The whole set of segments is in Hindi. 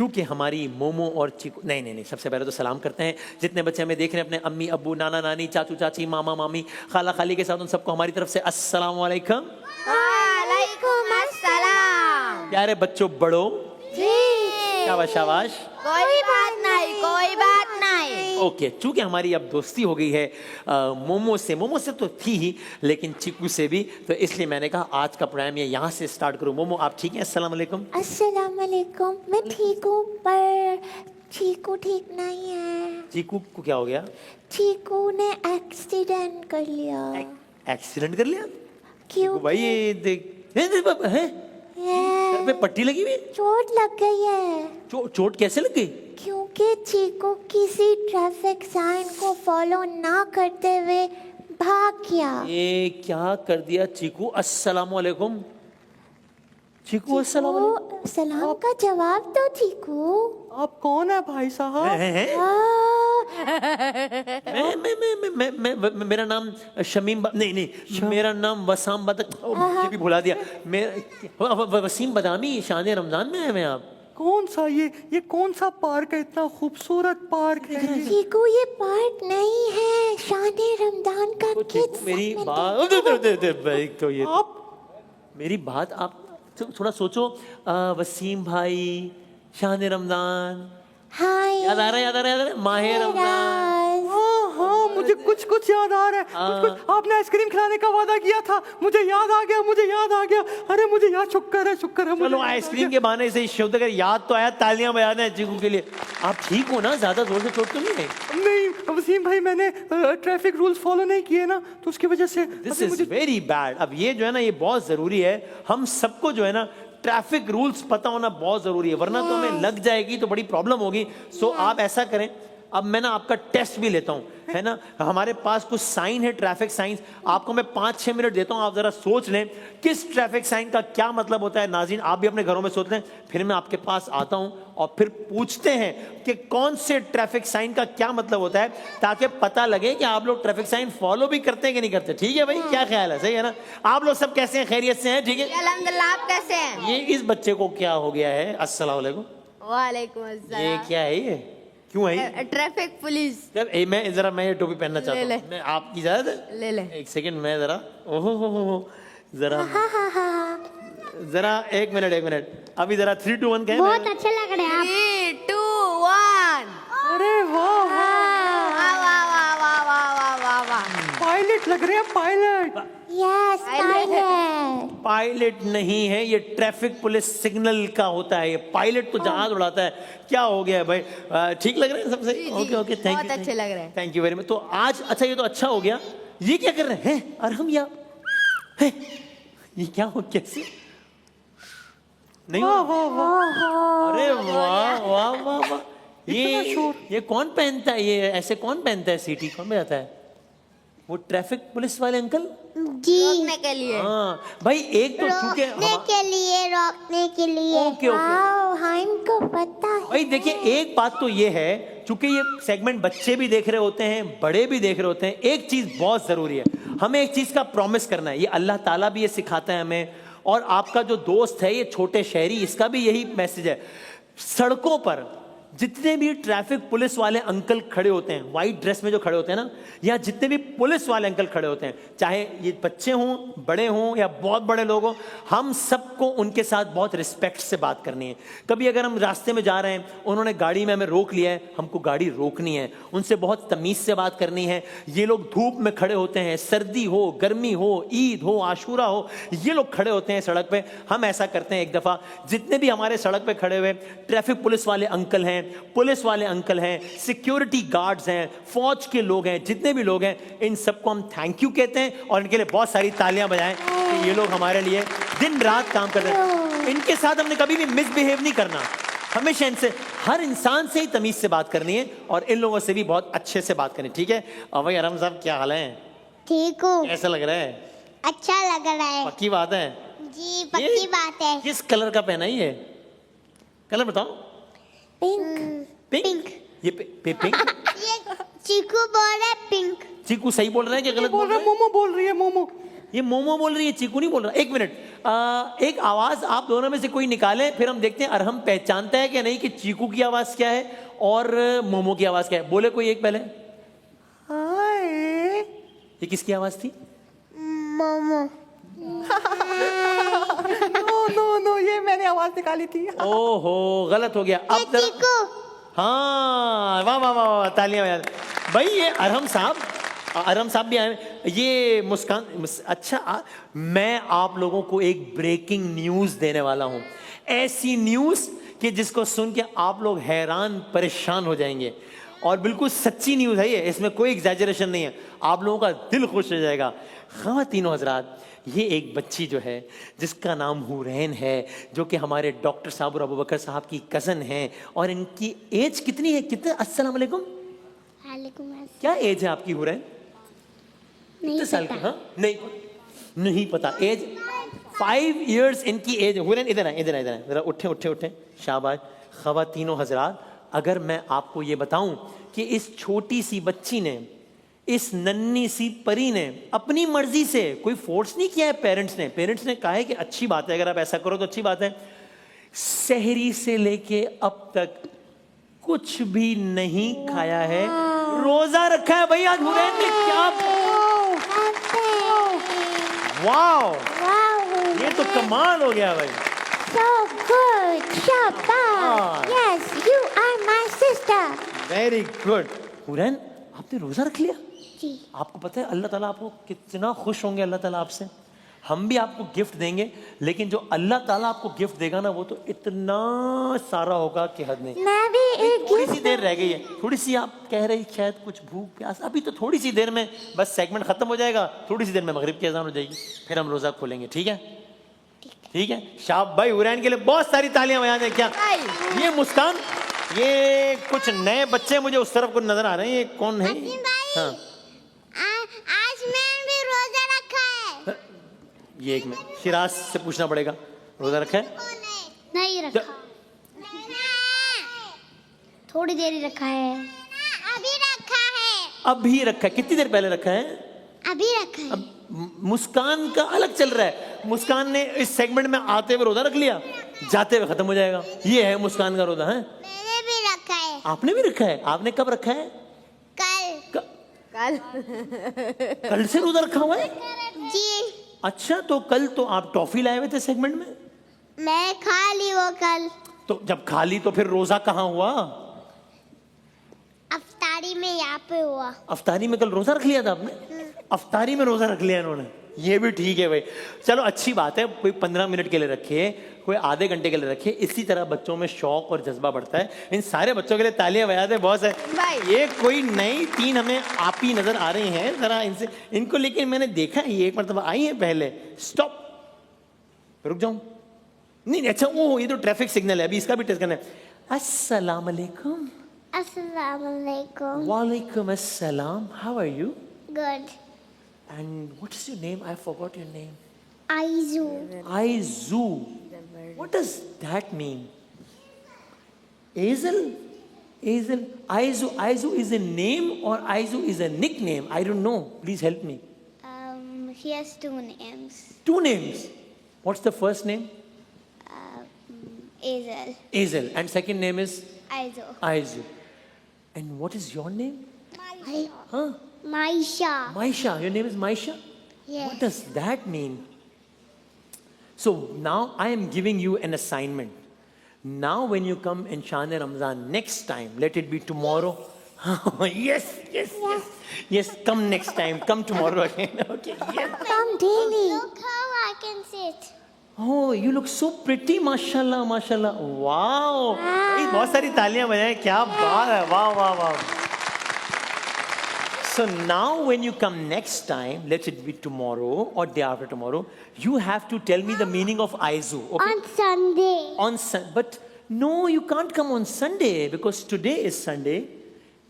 चूंकि हमारी मोमो और चिकू नहीं, सबसे पहले तो सलाम करते हैं जितने बच्चे हमें देख रहे हैं, अपने अम्मी अब्बू नाना नानी चाचू चाची मामा मामी खाला खाली के साथ, उन सबको हमारी तरफ से अस्सलाम वालेकुम। वालेकुम अस्सलाम। प्यारे बच्चों बड़ों, जी शाबाश शाबाश। कोई बात नहीं, कोई बात नहीं। ओके, चूंकि हमारी अब दोस्ती हो गई है मोमो से तो थी ही, लेकिन चिकू से भी, तो इसलिए मैंने कहा आज का प्रोग्राम ये यहाँ से स्टार्ट करूँ। मोमो आप ठीक हैं? अस्सलाम वालेकुम। अस्सलाम वालेकुम। मैं ठीक हूँ पर चीकू ठीक नहीं है। चीकू को क्या हो गया? चीकू ने एक्सीडेंट कर लिया। एक्सीडेंट कर लिया? क्यों? भाई ये देख है सर पे पट्टी लगी हुई है? चोट लग गई है। चोट कैसे लग गई? क्योंकि चीकू किसी ट्रैफिक साइन को फॉलो ना करते हुए भाग गया। ये क्या कर दिया चीकू? अस्सलाम वालेकुम। चीकू अस्सलाम वालेकुम। सलाम का जवाब दो चीकू। आप कौन है भाई साहब? मैं मेरा नाम शमीम नहीं मेरा नाम वसाम ये भी भुला दिया। वसीम बदामी शान रमजान में है मैं। आप कौन सा ये कौन सा पार्क है? इतना खूबसूरत पार्क है। चीकू ये पार्क नहीं है, शान रमजान का किड्स मेरी सेगमेंट बात तो ये आप मेरी बात आप थोड़ा सोचो। वसीम भाई, शान रमजान, हाय याद आ रहा है माहे रमजान। हाँ, मुझे कुछ याद आ रहा है। कुछ आपने आइसक्रीम खिलाने का वादा किया था, मुझे याद आ गया। अरे मुझे याद, शुक्र है चलो आइसक्रीम के बहाने से शब्द अगर याद तो आया, तालियां बजाना है चीकू के लिए। आप ठीक हो ना? ज्यादा जोर से चोट तो नहीं है? नहीं वसीम भाई, मैंने ट्रैफिक रूल्स फॉलो नहीं किए ना, तो उसकी वजह से दिस इज वेरी बैड। अब ये जो है ना, ये बहुत जरूरी है। हम सबको जो है ना ट्रैफिक रूल्स पता होना बहुत जरूरी है, वरना तो हमें लग जाएगी तो बड़ी प्रॉब्लम होगी। सो आप ऐसा करें, अब मैं ना आपका टेस्ट भी लेता हूँ, है ना। हमारे पास कुछ साइन है, ट्रैफिक साइन। आपको मैं 5-6 मिनट देता हूँ, आप जरा सोच लें किस ट्रैफिक साइन का क्या मतलब होता है। नाज़रीन आप भी अपने घरों में सोच लें, फिर मैं आपके पास आता हूँ और फिर पूछते हैं कि कौन से ट्रैफिक साइन का क्या मतलब होता है, ताकि पता लगे कि आप लोग ट्रैफिक साइन फॉलो भी करते हैं कि नहीं करते। ठीक है भाई, क्या ख्याल है? सही है ना? आप लोग सब कैसे हैं? खैरियत से हैं? ठीक है अल्हम्दुलिल्लाह। आप कैसे हैं? ये इस बच्चे को क्या हो गया है? अस्सलाम वालेकुम। वालेकुम ये अस्सलाम। क्या है? ये क्यों है? Traffic police. मैं ये टोपी पहनना चाहता ले। हूँ। मैं आपकी इजाजत है? ले। एक सेकंड, मैं जरा जरा जरा एक मिनट अभी जरा 3, 2, 1 कहें। बहुत अच्छे लग रहे हैं आप। 3, 2, 1। अरे वाह, वाह। पायलट लग रहे हैं, पायलट। Yes pilot. पायलट नहीं है, ये ट्रैफिक पुलिस सिग्नल का होता है। ये पायलट तो जहाज उड़ाता है। क्या हो गया है भाई? ठीक लग रहे हैं सबसे? ओके थैंक यू, बहुत अच्छे लग रहे हैं। Thank you very much. तो आज अच्छा, ये तो अच्छा हो गया। ये क्या कर रहे हैं? और हम ये क्या हो? कैसे नहीं वाह हो? वाह वाह। अरे वाह ये कौन पहनता है? ये ऐसे कौन पहनता है? सीटी कौन बजाता है? वो ट्रैफिक पुलिस वाले अंकल जी, रोकने के लिए। हाँ भाई, एक तो चूंकि रोकने के लिए। ओके हाँ, इनको पता है। भाई देखिए, एक बात तो ये है, चूंकि ये सेगमेंट बच्चे भी देख रहे होते हैं, बड़े भी देख रहे होते हैं, एक चीज बहुत जरूरी है, हमें एक चीज का प्रॉमिस करना है। ये अल्लाह ताला भी ये सिखाता है हमें, और आपका जो दोस्त है ये छोटे शहरी, इसका भी यही मैसेज है। सड़कों पर जितने भी ट्रैफिक पुलिस वाले अंकल खड़े होते हैं, व्हाइट ड्रेस में जो खड़े होते हैं ना, या जितने भी पुलिस वाले अंकल खड़े होते हैं, चाहे ये बच्चे हों, बड़े हों या बहुत बड़े लोग हों, हम सबको उनके साथ बहुत रिस्पेक्ट से बात करनी है। कभी अगर हम रास्ते में जा रहे हैं, उन्होंने गाड़ी में हमें रोक लिया है, हमको गाड़ी रोकनी है, उनसे बहुत तमीज से बात करनी है। ये लोग धूप में खड़े होते हैं, सर्दी हो, गर्मी हो, ईद हो, आशूरा हो, ये लोग खड़े होते हैं सड़क पे। हम ऐसा करते हैं, एक दफा जितने भी हमारे सड़क पे खड़े हुए ट्रैफिक पुलिस वाले अंकल हैं, पुलिस वाले अंकल हैं, सिक्योरिटी गार्ड्स हैं, फौज के लोग हैं, जितने भी लोग हैं, इन सबको हम थैंक यू कहते हैं और इनके लिए बहुत सारी तालियां बजाएं कि ये लोग हमारे लिए दिन रात काम कर रहे हैं। इनके साथ हमने कभी भी मिसबिहेव नहीं करना, हमेशा इनसे, हर इंसान से ही तमीज से बात करनी है और इन लोगों से भी बहुत अच्छे से बात करनी। ठीक है? और भाई आराम साहब, क्या हाल है? ठीक हूँ। कैसा लग रहा है? अच्छा लग रहा है। पक्की बात है? जी पक्की बात है। किस कलर का पहना है? ये कलर बताओ। पिंक। पिंक। ये पिंक? ये चीकू बोल रहा है पिंक। चीकू सही बोल रहे हैं कि गलत बोल रहे? मोमो बोल रही है, मोमो। ये मोमो बोल रही है, चीकू नहीं बोल रहा। एक मिनट, एक आवाज आप दोनों में से कोई निकाले, फिर हम देखते हैं अरहम पहचानता है कि नहीं कि चीकू की आवाज क्या है और मोमो की आवाज क्या है। बोले कोई एक पहले। हाय। ये किसकी आवाज थी? मोमो। नो नो नो, ये मैंने आवाज निकाली थी। ओहो, गलत हो गया। अब जरा, चीकू। हाँ, वाह वाह वाह वाह, तालियां बजा। भाई ये अरहम साहब भी आए। ये मुस्कान, अच्छा मैं आप लोगों को एक ब्रेकिंग न्यूज देने वाला हूं। ऐसी न्यूज कि जिसको सुन के आप लोग हैरान परेशान हो जाएंगे, और बिल्कुल सच्ची न्यूज है ये, इसमें कोई एग्जैजरेशन नहीं है। आप लोगों का दिल खुश हो जाएगा। ख़वातीनो हज़रात, ये एक बच्ची जो है जिसका नाम हुरैन है, जो कि हमारे डॉक्टर साहब और अबू बकर साहब की कज़न है, और इनकी एज कितनी है? कितने? अस्सलाम वालेकुम। वालेकुम अस्सलाम। क्या एज है आपकी हुरैन? कितने साल की? हाँ, नहीं पता एज। 5 इयर्स इनकी एज। हुरैन इधर आए, इधर आए, जरा उठे। शाबाश। ख़वातीनो हज़रात, अगर मैं आपको ये बताऊं कि इस छोटी सी बच्ची ने, इस नन्ही सी परी ने अपनी मर्जी से, कोई फोर्स नहीं किया है पेरेंट्स ने कहा है कि अच्छी बात है, अगर आप ऐसा करो तो अच्छी बात है, सहरी से लेके अब तक कुछ भी नहीं खाया है, रोजा रखा है। भाई आज हुरैन ने क्या, वाओ, ये तो कमाल हो गया भाई। So good, शाबाश। Yes, you are my sister. Very good. Hurain, आपने रोजा रख लिया? जी। आपको पता है अल्लाह ताला आपको कितना खुश होंगे अल्लाह ताला आपसे। हम भी आपको गिफ्ट देंगे, लेकिन जो अल्लाह ताला आपको गिफ्ट देगा ना, वो तो इतना सारा होगा कि हद नहीं। मैं भी एक थोड़ी सी देर रह गई है, थोड़ी सी आप कह रही शायद कुछ भूख प्यास, अभी तो थोड़ी सी देर में बस सेगमेंट खत्म हो जाएगा, थोड़ी सी देर में मगरिब की अजान हो जाएगी, फिर हम रोजा खोलेंगे। ठीक है? ठीक है। शाबाश भाई, हुरैन के लिए बहुत सारी तालियां बजा दें। क्या ये मुस्कान, ये कुछ नए बच्चे मुझे उस तरफ को नजर आ रहे हैं, ये कौन है? हाँ, आज मैं भी रोजा रखा है। ये एक मिनट, शिराज से पूछना पड़ेगा, रोजा रखा है? नहीं रखा। थोड़ी देर ही रखा है। अभी रखा है। अभी रखा है? कितनी देर पहले रखा है? अभी रखा है। अब मुस्कान का अलग चल रहा है। मुस्कान ने इस सेगमेंट में आते हुए रोजा रख लिया, जाते हुए खत्म हो जाएगा। ये है मुस्कान का रोजा है। मैंने भी रखा है। आपने भी रखा है? आपने कब रखा है? कल। कल से रोजा रखा हुआ है? जी। अच्छा, तो कल तो आप टॉफी लाए हुए थे सेगमेंट में? मैं खा ली वो कल। तो जब खा ली तो फिर रोजा कहाँ हुआ? अफ्तारी में यहाँ पे हुआ। अफ्तारी में कल रोजा रख लिया था आपने? अफ्तारी में रोजा रख लिया इन्होंने, ये भी ठीक है भाई। चलो अच्छी बात है, कोई 15 मिनट के लिए रखे, कोई आधे घंटे के लिए रखे, इसी तरह बच्चों में शौक और जज्बा बढ़ता है। इन सारे बच्चों के लिए तालियां बजा दें। बहुत है। ये कोई नई 3 हमें आप ही नजर आ रही हैं, जरा इनसे, इनको लेकिन मैंने देखा है, ये एक मरतबा आई है पहले। स्टॉप, रुक जाऊं? नहीं, अच्छा वो ये तो ट्रैफिक सिग्नल है, अभी इसका भी टेस्ट करना है। अस्सलाम वालेकुम। अस्सलाम वालेकुम। वालेकुम अस्सलाम। How are you? Good. And what is your name? I forgot your name. Aizu. Aizu. What does that mean? Azel? Aizu is a name or Aizu is a nickname? I don't know. Please help me. He has 2 names. 2 names. What's the first name? Azel. Azel. And second name is? Aizu. Aizu. And what is your name? Huh? Maisha. Maisha. Your name is Maisha? Yes. What does that mean? So now I am giving you an assignment. Now when you come in Shan Ramzan next time, let it be tomorrow. Yes, come next time. Come tomorrow again. Okay. Yes. Come daily. Look how I can sit. Oh, you look so pretty, mashallah, mashallah. Wow. भाई बहुत सारी तालियां बजाएं, क्या बात है, वाह वाह वाह. So now when you come next time, let it be tomorrow or day after tomorrow, you have to tell me the meaning of Aizu. Okay? On Sunday. But no, you can't come on Sunday because today is Sunday.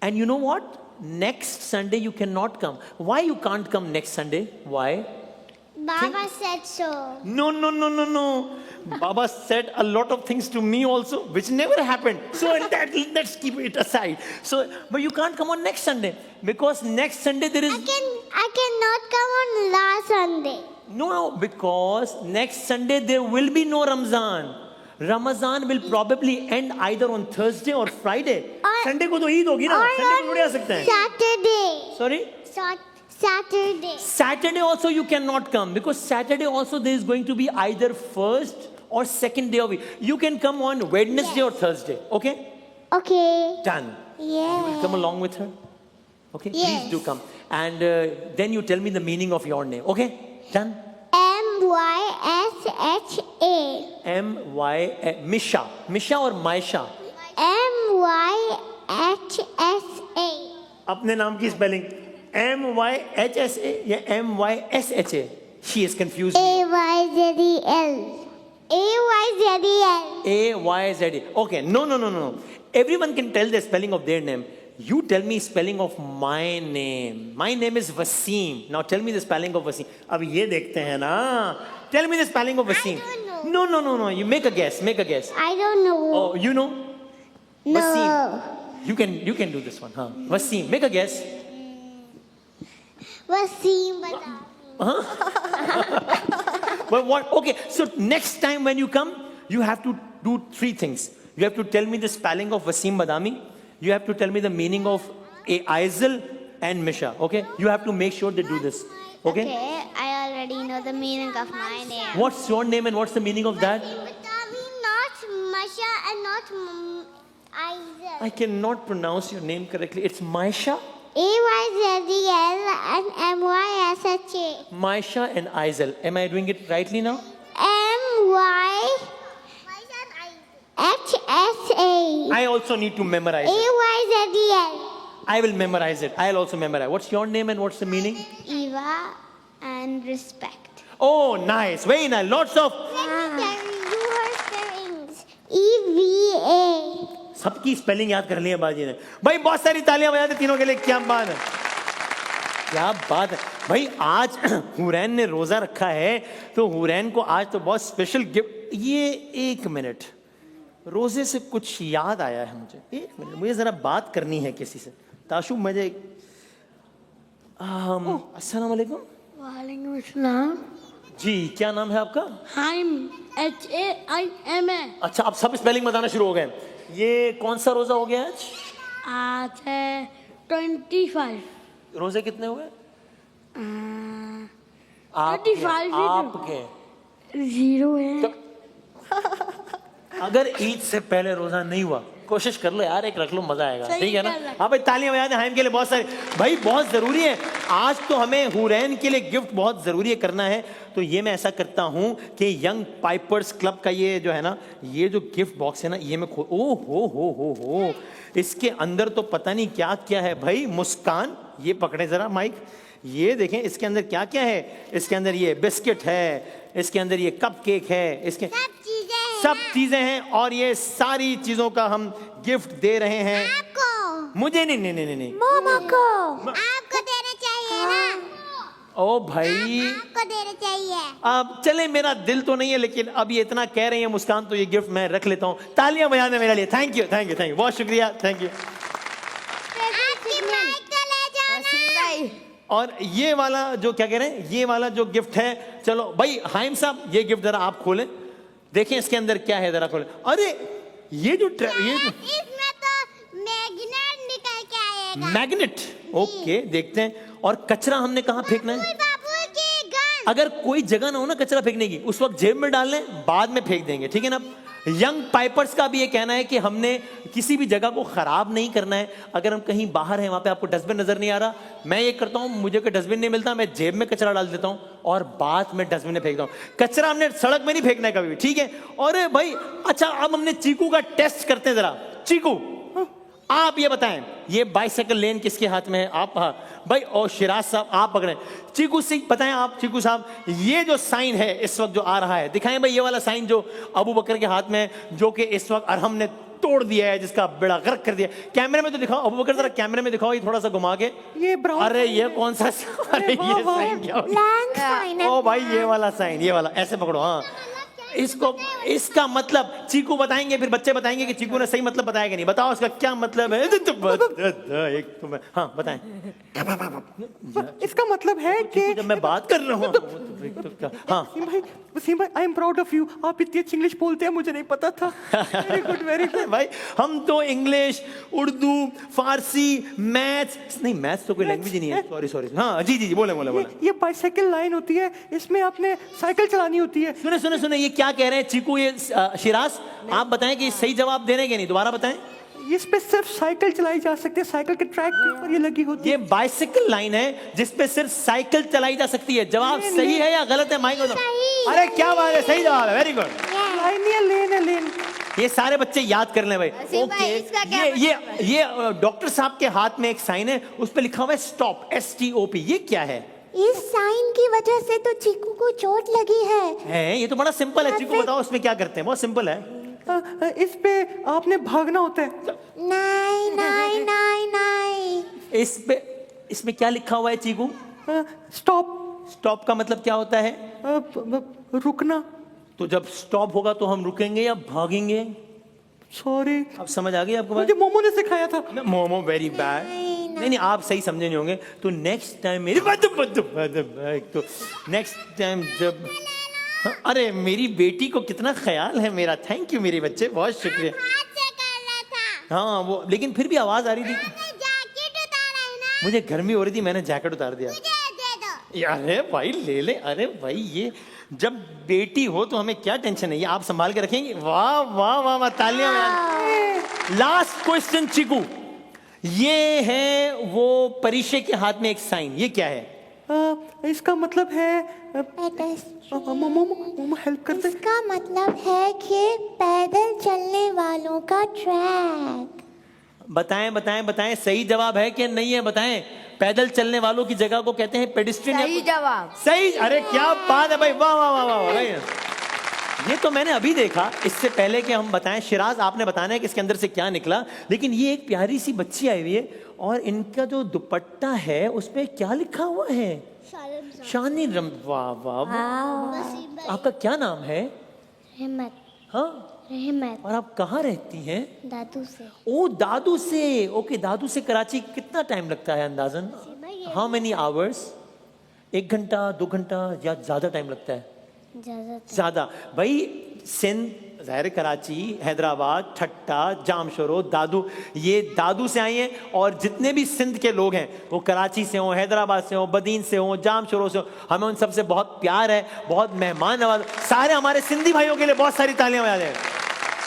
And you know what? Next Sunday you cannot come. Why you can't come next Sunday? Why? Baba said so. No. Baba said a lot of things to me also, which never happened. So let's keep it aside. So, but you can't come on next Sunday because next Sunday there is. I cannot come on last Sunday. No, because next Sunday there will be no Ramzan. Ramazan will probably end either on Thursday or Friday. Sunday को तो ईद होगी ना, Sunday को थोड़ी आ सकते हैं. Saturday. Sorry? Saturday. Saturday also you cannot come because Saturday also there is going to be either first or second day of it. You can come on Wednesday or Thursday. Okay? Okay. Done. Yeah. Come along with her. Okay? Yes. Please do come. And then you tell me the meaning of your name. Okay? Done? MYSHA. M-Y, Misha. Misha or Maisha? MYHSA. अपने नाम की स्पेलिंग M-Y-H-S-A या M-Y-S-H-A? She is confused. AYZEL. AYZEL. A-Y-Z-A. Okay, no. Everyone can tell the spelling of their name. You tell me spelling of my name. My name is Wasim. Now tell me the spelling of Wasim. अब ये देखते हैं ना. Tell me the spelling of Wasim. don't know. No. You make a guess. Make a guess. I don't know. Oh, you know? No. Wasim. You can do this one, huh? Wasim. Make a guess. Wasim bata. But what? Okay. So next time when you come, you have to do three things. You have to tell me the spelling of Wasim Badami. You have to tell me the meaning of Aizal and Misha. Okay? You have to make sure they do this. Okay? I already know the meaning of my name. What's your name and what's the meaning of that? Not Masha and not Aizal. I cannot pronounce your name correctly. It's Maisha, AYZEL and MYSHA. Maisha and Aizal. Am I doing it rightly now? MYHSA. I also need to memorize it. AYZEL. I will memorize it. I'll also memorize. What's your name and what's the meaning? Eva and respect. Oh, nice. Very nice. Lots of. Let me tell you her spellings. EVA. सबकी स्पेलिंग याद कर ली है बाजी ने. भाई बहुत सारी तालियां बजा दे तीनों के लिए. क्या बात है. क्या बात है. भाई आज हुरैन ने रोजा रखा है तो हुरैन को आज तो बहुत स्पेशल गिफ्ट. ये एक मिनट. रोजे से कुछ याद आया है मुझे. एक मिनट. मुझे जरा बात करनी है किसी से. ताशु मुझे. अस्सलाम वालेकुम. वालेकुम अस्सलाम. जी क्या नाम है आपका? Hymn HAIM. अच्छा आप सब स्पेलिंग बताना शुरू हो गए. ये कौन सा रोजा हो गया आज? आज है 25. रोजे कितने हुए? 35 आपके 0 है. अगर ईद से पहले रोजा नहीं हुआ कोशिश कर लो यार, एक रख लो, मजा आएगा. सही ठीक है ना. कर रहा है. हाँ भाई तालियां बजा दें हाइम के लिए. बहुत सारे भाई बहुत जरूरी है. आज तो हमें हुरैन के लिए गिफ्ट बहुत जरूरी है करना है. तो ये मैं ऐसा करता हूं कि यंग पाइपर्स क्लब का ये जो है ना, ये जो गिफ्ट बॉक्स है ना, ये मैं ओ हो इसके अंदर तो पता नहीं क्या क्या है भाई. मुस्कान ये पकड़े जरा माइक. ये देखें इसके अंदर क्या क्या है. इसके अंदर ये बिस्किट है, इसके अंदर ये कप केक है, इसके सब चीजें हैं और ये सारी चीजों का हम गिफ्ट दे रहे हैं. आपको. मुझे नहीं. मोमो को. आपको देने चाहिए ना. ओ भाई आपको देने चाहिए. अब चले, मेरा दिल तो नहीं है लेकिन अब ये इतना कह रही है मुस्कान तो ये गिफ्ट मैं रख लेता हूँ. तालियां बजा दें मेरे लिए. Thank you. बहुत शुक्रिया. Thank you. आपकी माइक को ले जाओ ना. और ये वाला जो क्या कह रहे हैं, ये वाला जो गिफ्ट है, चलो भाई हाइम साहब ये गिफ्ट जरा आप खोलें. देखें इसके अंदर क्या है, जरा खोलें. अरे ये जो इसमें तो मैग्नेट निकल के आएगा. मैग्नेट. ओके देखते हैं. और कचरा हमने कहाँ फेंकना है? बाबू की गन. अगर कोई जगह ना हो ना कचरा फेंकने की, उस वक्त जेब में डाल लें, बाद में फेंक देंगे. ठीक है ना. यंग पाइपर्स का भी ये कहना है कि हमने किसी भी जगह को खराब नहीं करना है. अगर हम कहीं बाहर हैं, वहां पे आपको डस्टबिन नजर नहीं आ रहा, मैं ये करता हूं, मुझे कोई डस्टबिन नहीं मिलता, मैं जेब में कचरा डाल देता हूं और बाद में डस्टबिन में फेंकता हूं. कचरा हमने सड़क में नहीं फेंकना है कभी भी. ठीक है. और भाई अच्छा अब हमने चीकू का टेस्ट करते हैं. जरा चीकू आप ये बताएं, ये बाइसाइकिल लेन किसके हाथ में है? आप. हाँ भाई. और शिराज साहब आप पकड़ें. चीकू सिंह बताएं आप. चीकू साहब ये जो साइन है इस वक्त जो आ रहा है, दिखाएं भाई. ये वाला साइन जो अबू बकर के हाथ में है, जो कि इस वक्त अरहम ने तोड़ दिया है, जिसका बेड़ा गर्क कर दिया. कैमरे में तो दिखाओ अबू बकर, जरा कैमरे में दिखाओ, ये थोड़ा सा घुमा के. ये ब्राउन. अरे ये कौन सा अरे ये साइन क्या हो गया? ब्लैंक साइन है. ओ भाई ये वाला साइन, ये वाला ऐसे पकड़ो. हाँ इसको इसका मतलब चीकू बताएंगे, फिर बच्चे बताएंगे कि चीकू ने सही मतलब बताया कि नहीं। बताओ इसका क्या मतलब है। एक तो मैं, हाँ बताएं। इसका मतलब है कि जब मैं बात कर रहा हूँ तो क्या, हाँ वसीम भाई I am proud of you. आप इतनी अच्छी इंग्लिश बोलते हैं, मुझे नहीं पता था। Very good very good. भाई हम तो इंग्लिश, उर्दू, फारसी, मैथ्स, नहीं मैथ्स तो कोई लैंग्वेज ही नहीं है, सॉरी सॉरी। हाँ जी जी जी बोले बोले बोले। ये बाइसाइकिल लाइन होती है, इसमें आपने साइकिल चलानी होती है। सुने सुने सुने, ये क्या कह रहे हैं चीकू, ये शिराज आप बताएं कि सही जवाब दे रहे हैं कि नहीं, दोबारा बताएं। इस पे सिर्फ साइकिल चलाई जा सकती है, साइकिल के ट्रैक के ऊपर ये लगी होती ये बाइसिकल लाइन है जिसपे सिर्फ साइकिल चलाई जा सकती है। जवाब सही है या गलत है माइक को? अरे क्या बात है, सही जवाब है, वेरी गुड। है। लाइन नहीं है, लेन है, लेन। ये सारे बच्चे याद कर लें भाई। वसीम भाई, ओके, इसका क्या ये डॉक्टर साहब के हाथ में एक साइन है, उस पे लिखा हुआ है स्टॉप, STOP। ये क्या है? इस साइन की वजह से तो चीकू को चोट लगी है। ये तो बड़ा सिंपल है। चीकू बताओ उसमें क्या करते हैं, बहुत सिंपल है। इस पे आपने भागना होता है। नहीं नहीं नहीं नहीं। इसमें क्या लिखा हुआ है चीकू? स्टॉप। स्टॉप का मतलब क्या होता है? रुकना। तो जब स्टॉप होगा तो हम रुकेंगे या भागेंगे? सॉरी, अब समझ आ गई आपको बात? मुझे मोमो ने सिखाया था। Momo very bad. नहीं आप सही समझे नहीं होंगे। तो नेक्स्ट टाइम मेरी तो नेक्स्ट टाइम जब अरे मेरी बेटी को कितना ख्याल है मेरा, थैंक यू मेरे बच्चे, बहुत शुक्रिया। हाँ वो, लेकिन फिर भी आवाज आ रही थी। मुझे गर्मी हो रही थी, मैंने जैकेट उतार दिया। अरे भाई ले ले। अरे भाई ये जब बेटी हो तो हमें क्या टेंशन है, ये आप संभाल के रखेंगे। वाह वाह वाह वाह, तालियां। लास्ट क्वेश्चन चीकू, ये है वो परीक्षे के हाथ में एक साइन, ये क्या है? इसका मतलब है मोमो हेल्प करते। इसका मतलब है कि पैदल चलने वालों का ट्रैक। बताएं बताएं बताएं, सही जवाब है कि नहीं है बताएं। पैदल चलने वालों की जगह को कहते हैं पेडिस्ट्रियन। सही जवाब। सही। अरे क्या बात है भाई, वाह वाह वाह वाह भाई। ये तो मैंने अभी देखा, इससे पहले कि हम बताएं। शिराज आपने बताना है कि इसके अंदर से क्या निकला। लेकिन ये एक प्यारी सी बच्ची आई हुई है और इनका जो दुपट्टा है उस पे क्या लिखा हुआ है? शानी रम। वाह वाह वाह। आपका क्या नाम है? रहमत। हाँ, रहमत। और आप कहाँ रहती हैं? दादू से। ओ दादू से। ओके, दादू से कराची कितना टाइम लगता है अंदाजन? How many hours? 1 घंटा 2 घंटा या ज्यादा टाइम लगता है? ज्यादा। भाई सिंध, ज़ाहिर कराची, हैदराबाद, ठट्टा, जामशोरो, दादू, ये दादू से आई हैं। और जितने भी सिंध के लोग हैं वो कराची से हों, हैदराबाद से हों, बदीन से हों, जामशोरो से हों, हमें उन सबसे बहुत प्यार है, बहुत मेहमान नवाज। सारे हमारे सिंधी भाइयों के लिए बहुत सारी तालियां बजा दें।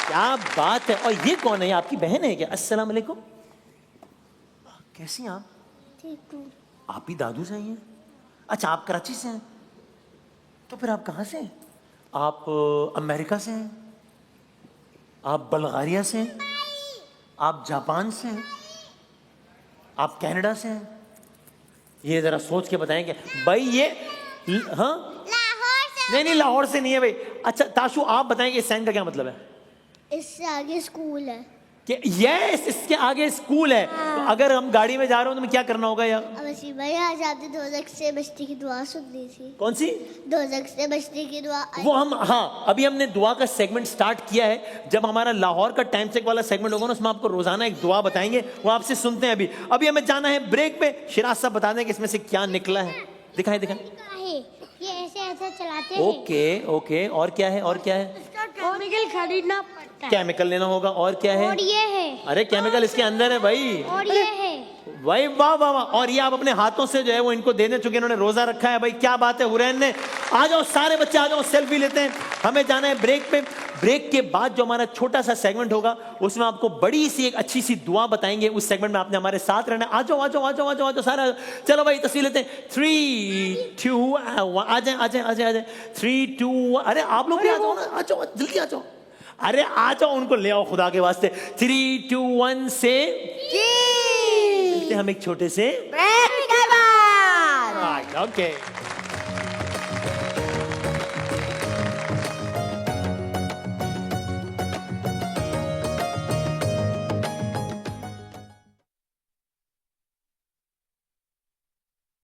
क्या बात है। और ये कौन है? आपकी बहन है क्या? अस्सलाम वालेकुम, कैसी हैं आप? ठीक हूँ। आप भी दादू से आई हैं? अच्छा, आप कराची से हैं, तो फिर आप कहाँ से हैं? आप अमेरिका से हैं? आप बल्गारिया से हैं? आप जापान से हैं? आप कनाडा से हैं? ये जरा सोच के बताएंगे भाई। ये हाँ, लाहौर से। नहीं लाहौर से नहीं है भाई। अच्छा ताशु, आप बताएंगे इस साइन का क्या मतलब है? इससे आगे स्कूल है। कि यस, इसके आगे स्कूल है। तो अगर हम गाड़ी में जा रहे हो तो हमें क्या करना होगा यार? वसीम भाई, आज आपने दोज़ख से बचने की दुआ सुननी थी। कौन सी? दोज़ख से बचने की दुआ। वो हम, हाँ अभी हमने दुआ का सेगमेंट स्टार्ट किया है। जब हमारा लाहौर का टाइम चेक वाला सेगमेंट होगा ना, उसमें आपको रोजाना एक दुआ बताएंगे, वो आपसे सुनते हैं। अभी हमें जाना है ब्रेक पे। शिराज साहब बता दें कि इसमें से क्या निकला है। दिखाएं दिखाएं। ये ऐसे ऐसे चलाते हैं। ओके ओके, और क्या है? और क्या है? केमिकल खरीदना पड़ता है। केमिकल लेना होगा। और क्या है? और ये है। अरे केमिकल इसके अंदर है भाई। और ये है। भाई वाह वाह वाह। और ये आप अपने हाथों से जो है वो इनको देने चुके, इन्होंने रोजा रखा है भाई। क्या बात है हुरैन ने। आ जाओ सारे बच्चे, आ जाओ, सेल्फी लेते हैं। हमें जाना है ब्रेक पे। ब्रेक के बाद जो हमारा छोटा सा सेगमेंट होगा उसमें आपको बड़ी सी एक अच्छी सी दुआ बताएंगे। उस सेगमेंट में आपने हमारे साथ रहना है। आ जाओ आ जाओ आ जाओ आ जाओ आ जाओ सारा। चलो भाई तस्वीर लेते हैं। 3 2 1। आ जाए आ जाए आ जाए आ जाए। 3 2 1। अरे आप लोग भी आ जाओ ना, आ जाओ जल्दी आ जाओ। अरे आ जाओ, उनको ले आओ खुदा के वास्ते। 3 2 1 से मिलते हैं हम एक छोटे से ब्रेक के बाद। ओके।